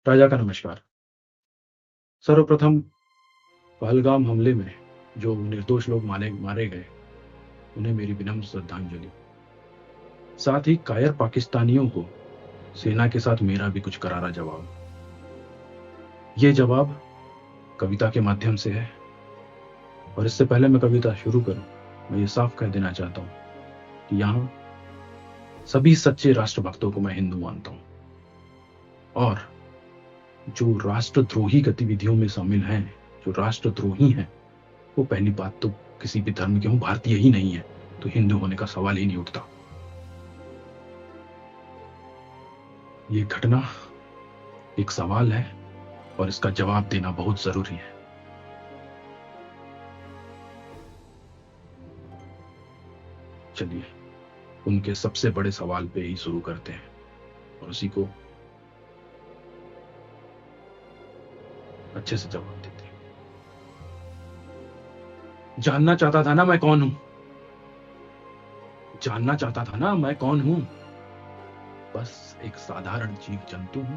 राजा का नमस्कार। सर्वप्रथम पहलगाम हमले में जो निर्दोष लोग मारे मारे गए, उन्हें मेरी विनम्र श्रद्धांजलि। साथ ही कायर पाकिस्तानियों को सेना के साथ मेरा भी कुछ करारा जवाब। ये जवाब कविता के माध्यम से है और इससे पहले मैं कविता शुरू करूं, मैं ये साफ कह देना चाहता हूं कि यहाँ सभी सच्चे राष्ट्रभक्तों को मैं हिंदू मानता हूं और जो राष्ट्रद्रोही गतिविधियों में शामिल हैं, जो राष्ट्रद्रोही हैं, वो पहली बात तो किसी भी धर्म के हों, भारतीय ही नहीं है, तो हिंदू होने का सवाल ही नहीं उठता। ये घटना एक सवाल है और इसका जवाब देना बहुत जरूरी है। चलिए उनके सबसे बड़े सवाल पे ही शुरू करते हैं और उसी को अच्छे से जवाब देते हैं। जानना चाहता था ना मैं कौन हूं, जानना चाहता था ना मैं कौन हूं, बस एक साधारण जीव जंतु हूं।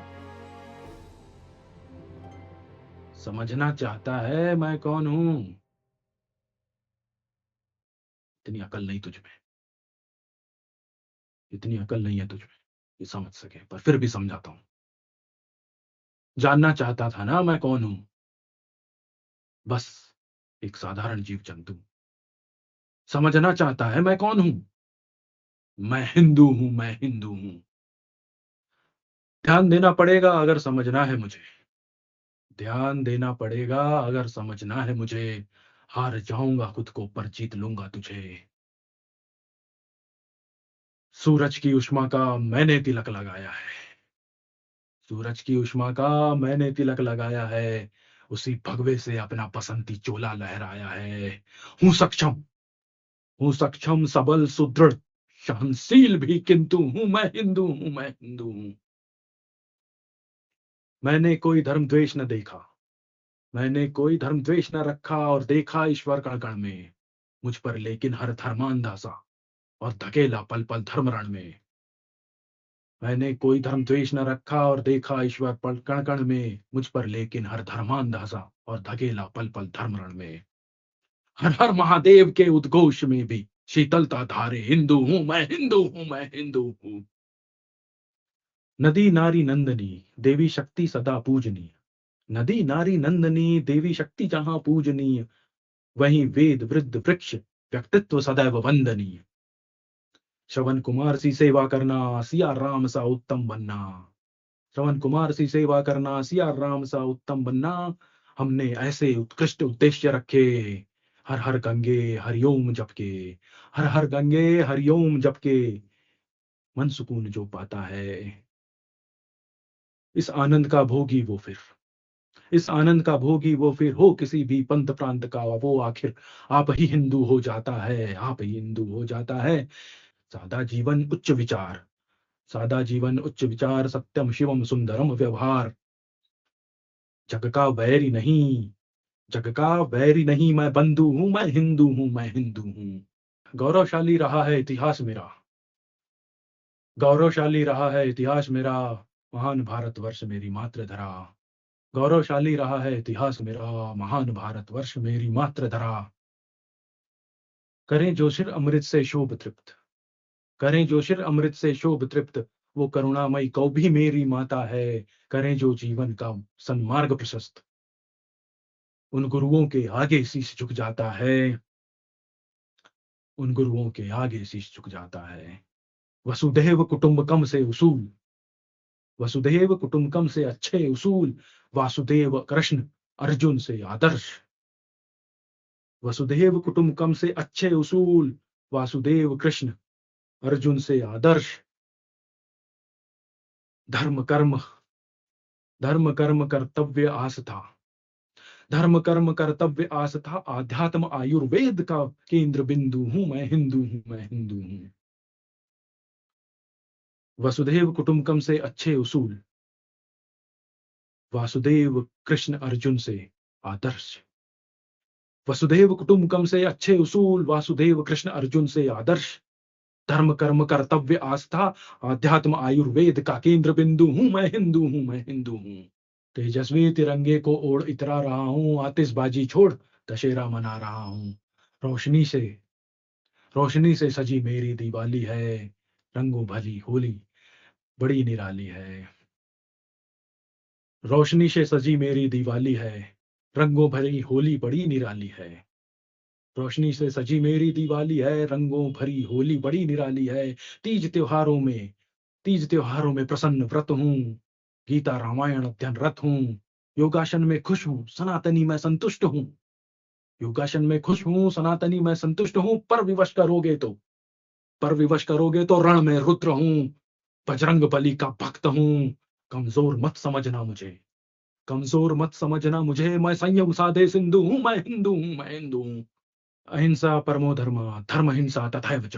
समझना चाहता है मैं कौन हूं, इतनी अकल नहीं तुझ में, इतनी अकल नहीं है तुझ में ये समझ सके, पर फिर भी समझाता हूं। जानना चाहता था ना मैं कौन हूं, बस एक साधारण जीव जंतु। समझना चाहता है मैं कौन हूं, मैं हिंदू हूं, मैं हिंदू हूं। ध्यान देना पड़ेगा अगर समझना है मुझे, ध्यान देना पड़ेगा अगर समझना है मुझे। हार जाऊंगा खुद को पर जीत लूंगा तुझे। सूरज की उष्मा का मैंने तिलक लगाया है, सूरज की उष्मा का मैंने तिलक लगाया है, उसी भगवे से अपना बसंती चोला लहराया है। हूं सक्षम, हूं सक्षम सबल सुदृढ़ सहनशील भी, किंतु हूं मैं हिंदू हूं, मैं हिंदू हूं। मैंने कोई धर्म द्वेष न देखा, मैंने कोई धर्म द्वेष न रखा और देखा ईश्वर कण कण में मुझ पर, लेकिन हर धर्मांधासा और धकेला पल पल धर्म रण में। मैंने कोई धर्म द्वेष न रखा और देखा ईश्वर पल कण कण में मुझ पर, लेकिन हर धर्मांधासा और धकेला पल पल धर्म रण में। हर हर महादेव के उद्घोष में भी शीतलता धारे, हिंदू हूं मैं, हिंदू हूं मैं, हिंदू हूं। नदी नारी नंदनी देवी शक्ति सदा पूजनीय, नदी नारी नंदनी देवी शक्ति जहां पूजनीय, वहीं वेद वृद्ध वृक्ष व्यक्तित्व सदैव वंदनीय। श्रवण कुमार सी सेवा करना सिया राम सा उत्तम बनना, श्रवण कुमार सी सेवा करना सिया राम सा उत्तम बनना। हमने ऐसे उत्कृष्ट उद्देश्य रखे, हर हर गंगे हरिओम जपके, हर हर गंगे हरिओम जपके मन सुकून जो पाता है। इस आनंद का भोगी वो फिर, इस आनंद का भोगी वो फिर हो किसी भी पंथ प्रांत का वो आखिर, आप ही हिंदू हो जाता है, आप ही हिंदू हो जाता है। सादा जीवन उच्च विचार, सादा जीवन उच्च विचार, सत्यम शिवम सुंदरम व्यवहार। जग का वैरी नहीं, जग का वैरी नहीं, मैं बंधु हूं, मैं हिंदू हूं, मैं हिंदू हूं। गौरवशाली रहा है इतिहास मेरा, गौरवशाली रहा है इतिहास मेरा, महान भारतवर्ष मेरी मातृधरा। गौरवशाली रहा है इतिहास मेरा, महान भारतवर्ष मेरी मातृधरा। करें जो शिर अमृत से शोभ तृप्त, करें जो शिर अमृत से शोभ तृप्त, वो करुणामयी कौ भी मेरी माता है। करें जो जीवन का सन्मार्ग प्रशस्त, उन गुरुओं के आगे शीश झुक जाता है, उन गुरुओं के आगे शीश झुक जाता है। वसुधैव कुटुंबकम से उसूल, वसुधैव कुटुंबकम से अच्छे उसूल, वासुदेव कृष्ण अर्जुन से आदर्श। वसुधैव कुटुंबकम से अच्छे उसूल, वासुदेव कृष्ण अर्जुन से आदर्श। धर्म कर्म, धर्म कर्म कर्तव्य आस्था, धर्म कर्म कर्तव्य आस्था, आध्यात्म आयुर्वेद का केंद्र बिंदु हूं मैं, हिंदू हूं मैं, हिंदू हूं। वसुधैव कुटुंबकम से अच्छे उसूल, वासुदेव कृष्ण अर्जुन से आदर्श। वसुधैव कुटुंबकम से अच्छे उसूल, वासुदेव कृष्ण अर्जुन से आदर्श। धर्म कर्म कर्तव्य आस्था, आध्यात्म आयुर्वेद का केंद्र बिंदु हूं मैं, हिंदू हूं मैं, हिंदू हूं। तेजस्वी तिरंगे को ओढ़ इतरा रहा हूं, आतिशबाजी छोड़ दशहरा मना रहा हूं। रोशनी से रोशनी से सजी मेरी दिवाली है, रंगों भरी होली बड़ी निराली है। रोशनी से सजी मेरी दिवाली है, रंगों भरी होली बड़ी निराली है। रोशनी से सजी मेरी दिवाली है, रंगों भरी होली बड़ी निराली है। तीज त्योहारों में तीज त्योहारों में प्रसन्न व्रत हूँ, गीता रामायण अध्ययन रत हूँ। योगासन में खुश हूँ, सनातनी मैं संतुष्ट हूँ। योगासन में खुश हूँ, सनातनी मैं संतुष्ट हूँ। पर विवश करोगे तो रण में रुद्र हूँ। बजरंग बली का भक्त हूँ। कमजोर मत समझना मुझे कमजोर मत समझना मुझे, मैं संयम साधे सिंधु हूँ, मैं हिंदू हूँ, मैं हिंदू हूँ। अहिंसा परमो धर्म, धर्म हिंसा तथैव च।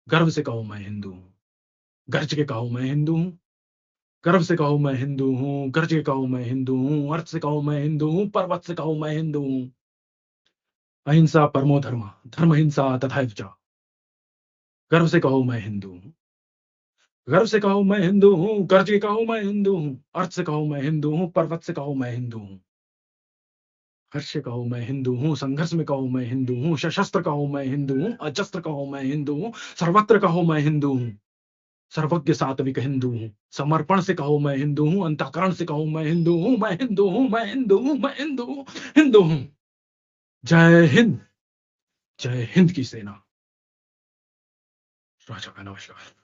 गर्व से कहो मैं हिंदू हूँ, गर्ज के कहो मैं हिंदू हूँ। गर्व से कहो मैं हिंदू हूँ, गर्ज के कहो मैं हिंदू हूँ। अर्थ से कहो मैं हिंदू हूँ, पर्वत से कहो मैं हिंदू हूँ। अहिंसा परमो धर्म, धर्म हिंसा तथैव च। गर्व से कहो मैं हिंदू हूँ, गर्व से कहो मैं हिंदू हूँ। गर्ज के कहो मैं हिंदू हूँ, अर्थ से कहो मैं हिंदू हूँ, पर्वत से कहो मैं हिंदू हूँ। हर्ष से कहो मैं हिंदू हूँ, संघर्ष में कहो मैं हिंदू हूँ। सशस्त्र कहो मैं हिंदू हूँ, अजस्त्र कहो मैं हिंदू हूँ। सर्वत्र कहो मैं हिंदू हूँ, सर्वज्ञ सात्विक हिंदू हूँ। समर्पण से कहो मैं हिंदू हूँ, अंतःकरण से कहो मैं हिंदू हूँ, मैं हिंदू हूँ, मैं हिंदू हूँ, मैं हिंदू हूँ, हिंदू हूँ। जय हिंद, जय हिंद की सेना। राजा का नमस्कार।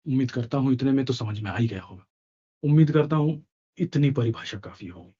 उम्मीद करता हूँ इतने में तो समझ में आ ही गया होगा। उम्मीद करता हूँ इतनी परिभाषा काफी होगी।